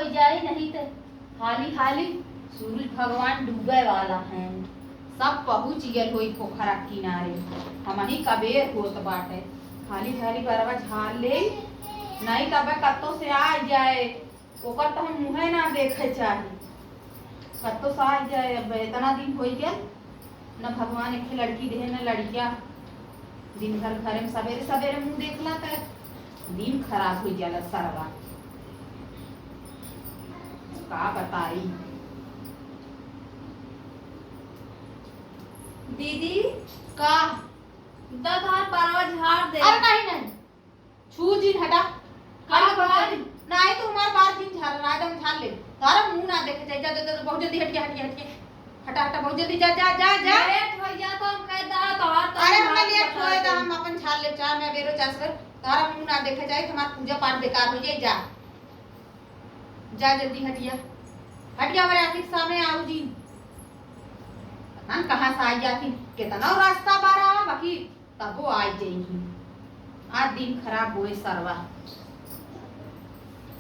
हो जाए नहीं तो हाली हाली सूरज भगवान डूबे वाला है। सब पहुँच गए होई पोखरा किनारे, हम ही कबेर होत बाटे। हाली हाली बरवा झाड़ ले नहीं तब कत्तो से आ जाए, ओकर तो हम मुँहे ना देखे चाहे। कत्तो से आ जाए, अब इतना दिन हो गया न भगवान एक लड़की दे न लड़किया। दिन भर घरे में सवेरे सवेरे मुँह देखला तो दिन खराब हो जाला सरवा। का बताई दीदी का? दधार परवा झाड़ दे। अरे नहीं नहीं छू जी हटा का बार नहीं तो हमारे बार दिन झाड़ रहा है, झाड़ ले तारा मुंह ना देखे जाए। जा जा बहुत जल्दी हट गया हटा हटा बहुत जल्दी जा जा जा जा। लेट हो जा तो हम कह दा तो अरे हमने लेट होए तो हम अपन झाड़ ले चाह मैं बेरो चास कर तारा मुंह ना देखे जाए, तुम्हारा पूजा पाठ बेकार हो जाए। जा जा जल्दी हटिया हमारे आखिर सामने आओ जी। पता कहाँ से आई जाती कितना रास्ता बारा बाकी तब वो आई जाएगी। आज दिन खराब हुए सरवा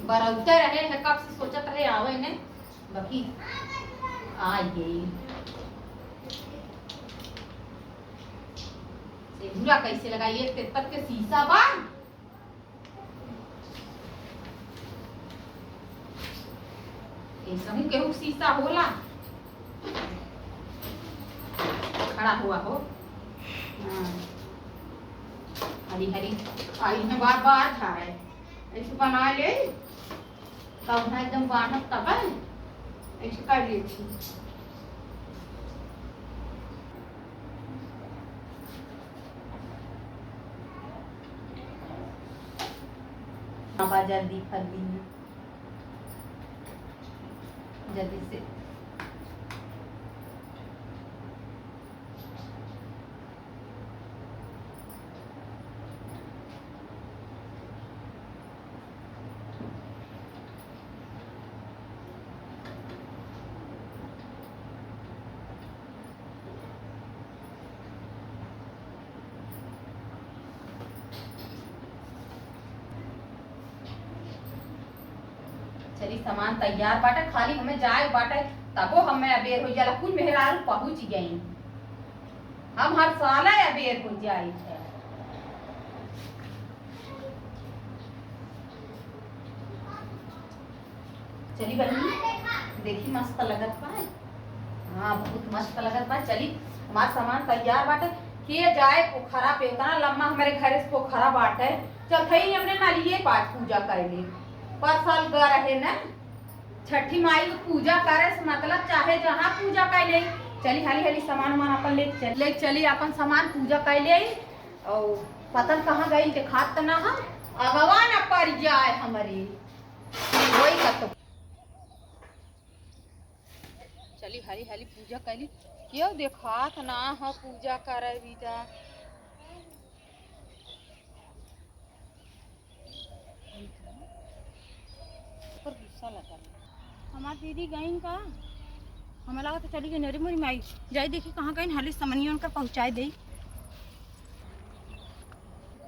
बरौते रहे है, कब से सोचत रहे आवे ने बाकी आ गई। सेहुरा कैसे लगाइए तेतर के शीशा बा। ऐसा हूँ केहू शीशा होला खड़ा हुआ हो। हरी हरी आई है बार बार था ऐसे बना ले तब ना एकदम बानक तब ऐसे कर ली थी। जल्दी कर दी जल्दी से। चली सामान तैयार बाटे, खाली हमें जाए बाटे तबो हमें अबेर हो जाला। कुल मेहरारू पहुंच गई, हम हर साल अबेर हो जाए। चली बहनी देखी मस्त लगत बा। हाँ बहुत मस्त लगत बा। चली हमारा सामान तैयार बाटे के जाए पोखरा पे। उतना लम्बा हमारे घर से पोखरा बाटे, चल थई हमने नालिए पाठ पूजा कर ले। पर साल ग रहे न छठी माई को पूजा करे से मतलब चाहे जहाँ पूजा कर ले। चली हाली हाली सामान वामान अपन ले चली अपन सामान पूजा कर ले। और पतन कहाँ गई दिखात तो ना हम अगवा न पड़ जाए हमारे वही का। तो चली हाली हाली पूजा कर ली क्यों देखात ना हो पूजा करे बीजा। गुस्सा लगा हमारी दीदी गई का हमें लगा तो चली गई नरी मुरी माई जाई देखी कहाँ गई हाली समनिया उनका पहुँचाए दे।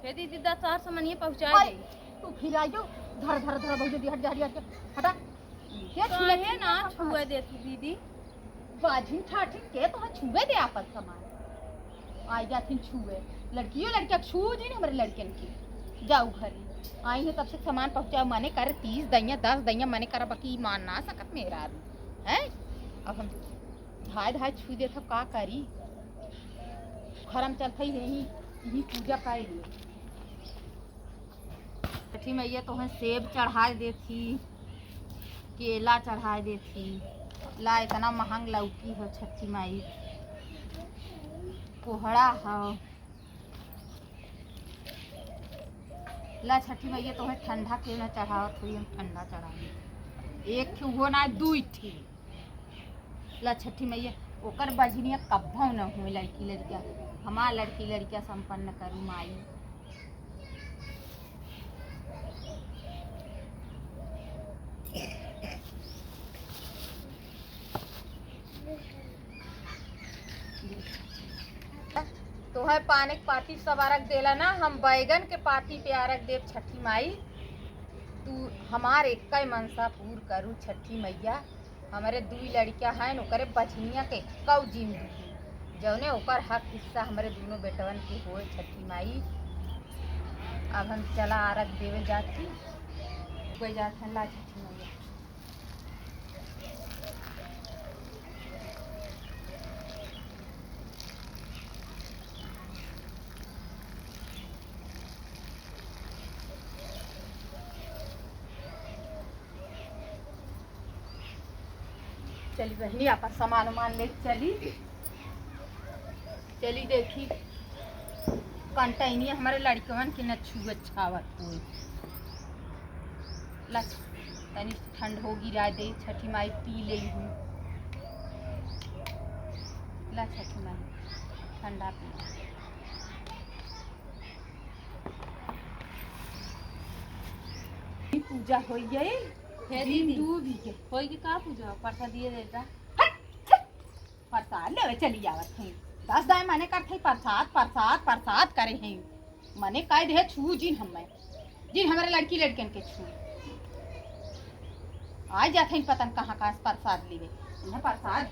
हे दीदी 10 साल समनिया पहुँचाए दे। तू फिर आई जो धर धर धर बहुत जल्दी हट जा हटा के छुए ना छुए दे तू दीदी बाजी ठाठी के तो छुए दे आपस सामान आई जाती छुए लड़कियों लड़कियां छू जी ना हमारे लड़कियन की। जाऊ घर आई है तब से सामान पहुंचाओ माने कर 30 दैया 10 दैया माने कर बाकी मान ना सकत मेरा है। अब हम धाय धाय छू दे तो का करी खरम चलते ही यही पूजा कर लिए। छठी मैया तो सेब चढ़ा देती केला चढ़ा देती। ला इतना महंग लौकी हो छठी माई कोहड़ा हो। ला छठी मैया तो ठंडा क्यों ना चढ़ावत हुई हम ठंडा चढ़ा एक थी वो ना 2 थी। ला छठी मैया ओकर बजनिया कब्बो न हुए लड़की लड़किया हमार लड़की लड़किया संपन्न करूँ माई। तो है पाने के पार्टी सब अर्घ देला ना, हम बैगन के पार्टी पे अर्घ देव छठी माई। तू हमार एक मनसा पूर करूँ छठी मैया हमारे दुई लड़कियां हैं ओकरे बछनिया के कौ जिम जौने ओकर हक हिस्सा हमारे दोनों बेटवन के होए छठी माई। अब हम चला आरग देवे जाती कोई जात हैं ला छठी मैया। चली बहनी आपन सामान उमान ले चली चली देखी कंटैनी हमारे लड़कवन के न छुए छावत कोई ला तनी ठंड होगी राय दे छठी माई पी ले हूँ ला छठी माई ठंडा पी पूजा हो गई हे दीदी होई की का पूजा प्रसाद दिए देता प्रसाद लेवे चली आवत हैं 10 दाए मने करते प्रसाद प्रसाद प्रसाद करे हैं मने कह दे छू जिन हमें जिन हमारे लड़की लड़कन के छू आज जाते हैं पतन कहाँ का प्रसाद लेवे इन्हें प्रसाद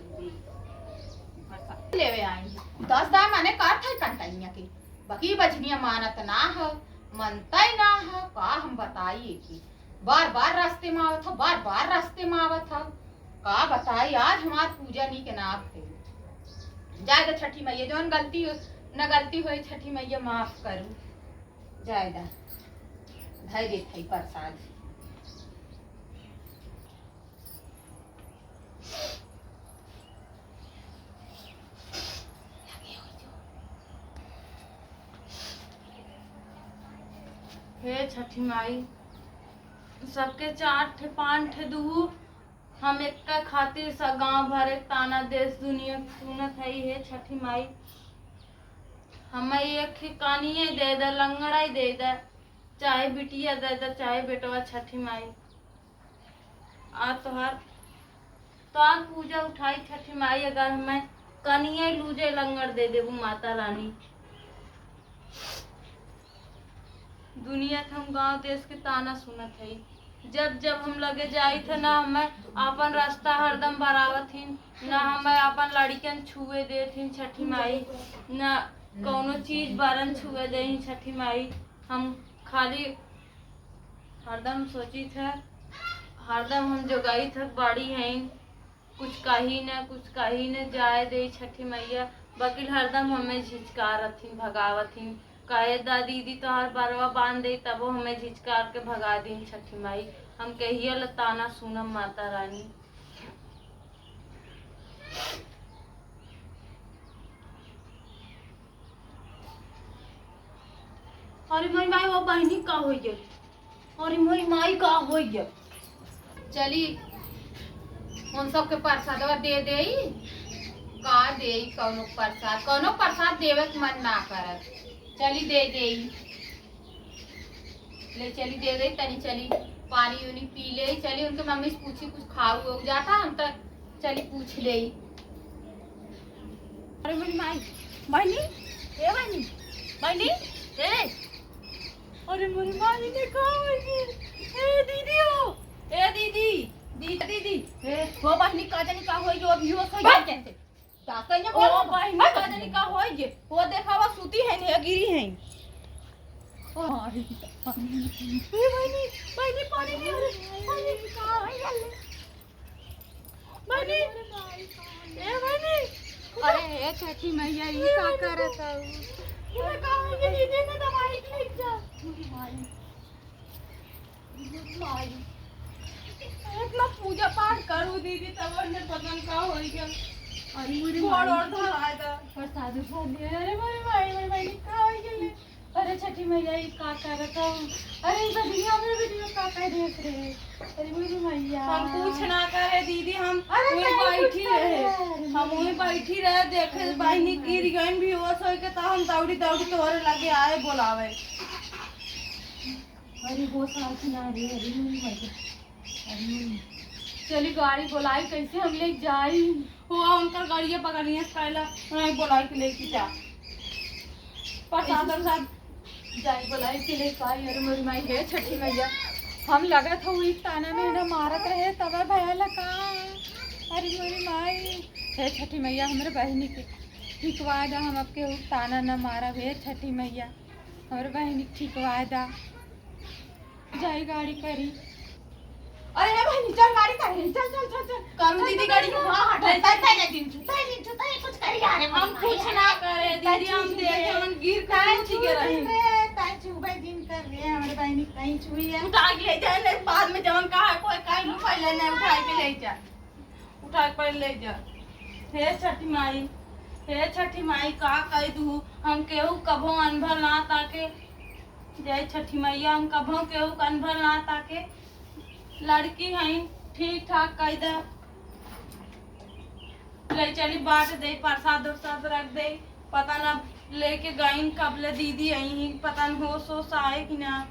लेवे आई 10 दाए मने करते कंटैनिया के बाकी बजनिया मानत ना हो मनता ही ना हो का हम बताइए कि बार बार रास्ते में आवत हो बार बार रास्ते में आवत हो का बताई आज हमार पूजा नहीं के नाम थे जाएगा छठी मैया जौन गलती न गलती हुई छठी मैया माफ करू जाएगा धैर्य थी प्रसाद हे छठी माई सबके 4 ठे 5 ठे दूर हम एक का खातिर सा गांव भर एक ताना देश दुनिया सुनत है हे छठी माई हमें एक कानिए दे दे लंगड़ा ही दे दे चाहे बिटिया दे दे चाहे बेटवा छठी माई आ तोहर पूजा उठाई छठी माई अगर हमें कनिए लूजे लंगड़ दे देबू माता रानी दुनिया के हम गांव देश के ताना सुनत है जब जब हम लगे जाई थे ना हमें अपन रास्ता हरदम बरावत थी ना हमें अपन लड़कन छुए दे थी छठी माई ना कौनो चीज बारन छुए दे छठी माई हम खाली हरदम सोची थे हरदम हम जोगाई थे बाड़ी हैं कुछ कही न जाए दे छठी मैया बाकी हरदम हमें झिझकार थी भगावत थी कहे दीदी तोहर बरवा बांध दे तब हमें झिझकार के भगा दी छठी माई हम कहिए लताना सुनम माता रानी अरे मोरी माई वो बहनी का हो गई अरे मोरी माई का हो गई चली उन सब के प्रसादवा दे दे का दे कौनो प्रसाद देवे के मन ना करत चली दे दे ले चली दे दे तनी चली पानी उनी पी ले चली उनके मम्मी से पूछी कुछ खाऊ हो जाता हम तक चली पूछ ले अरे मेरी माई बहनी ए बहनी बहनी ए अरे मेरी माई ने कहा ए दीदी हो ए दीदी दीदी ए वो बहनी का जाने का होई जो अभी हो सही कैसे ताकने बोल ओ बहनी का जाने का होई जे वो देखावा सूती है ने गिरी है अरे बहनी बहनी पानी का होई गल बहनी ए बहनी अरे छठी मैया ये का करत हूं ये का होई के दीदी ने दवाई ले जा माई इतना पूजा पाठ करूं दीदी तब ने पतन का होई गया अरे मेरी और धराए था प्रसाद उठा दिया अरे मेरी भाई का होई गेले अरे छठी मैया ये का करत हूं अरे इस दुनिया में वीडियो का देख रहे अरे मेरी मैया हम कुछ ना करे दीदी हम वही बैठी रहे देखे बहनी गिर गई भी हो सो के हम दौड़ी तोरे लगे आए बोलावे अरे वो साथ ना रे अरे मेरी मैया अरे चली गाड़ी बोलाई कैसे हम ले जाई हुआ उनका गाड़ियाँ पकड़िए पहला उन्हें बोलाई के लेके जा प्रसाद और साथ जाई बोलाई के ले पाई अरे मेरी माई है छठी मैया हम लगा था वही ताना में ना मारत रहे तब भया लगा। अरे मोरी माई, हे छठी मैया हमारे बहनी के ठीकवा दा, हम अब के ताना न मारा। हे छठी मैया हमारे बहनी ठीकवा दा। जाई गाड़ी करी। अरे हे बहनी चल गाड़ी करी, चल चल चल चल करू दीदी गाड़ी को। हाँ हट कुछ करी यार। हम कुछ ना करे दीदी, हम देखे हम गिर कर छिके रही। हमारे बहनी कहीं छुई है। उठा के ले जाए नहीं, बाद में जवन कहा कोई काई नु पहले नहीं उठा के ले जा, उठा के पहले ले जा। हे छठी माई, हे छठी माई का कह दू, हम केहू कभो अनभर ना ताके। जय छठी मैया, हम कभो केहू अनभर ना ताके। लड़की हई ठीक ठाक कह दे, ले चली बाट दे, प्रसाद उरसाद रख दे। पता ना लेके गईन कब ले दीदी आई, पता न होश आए कि ना।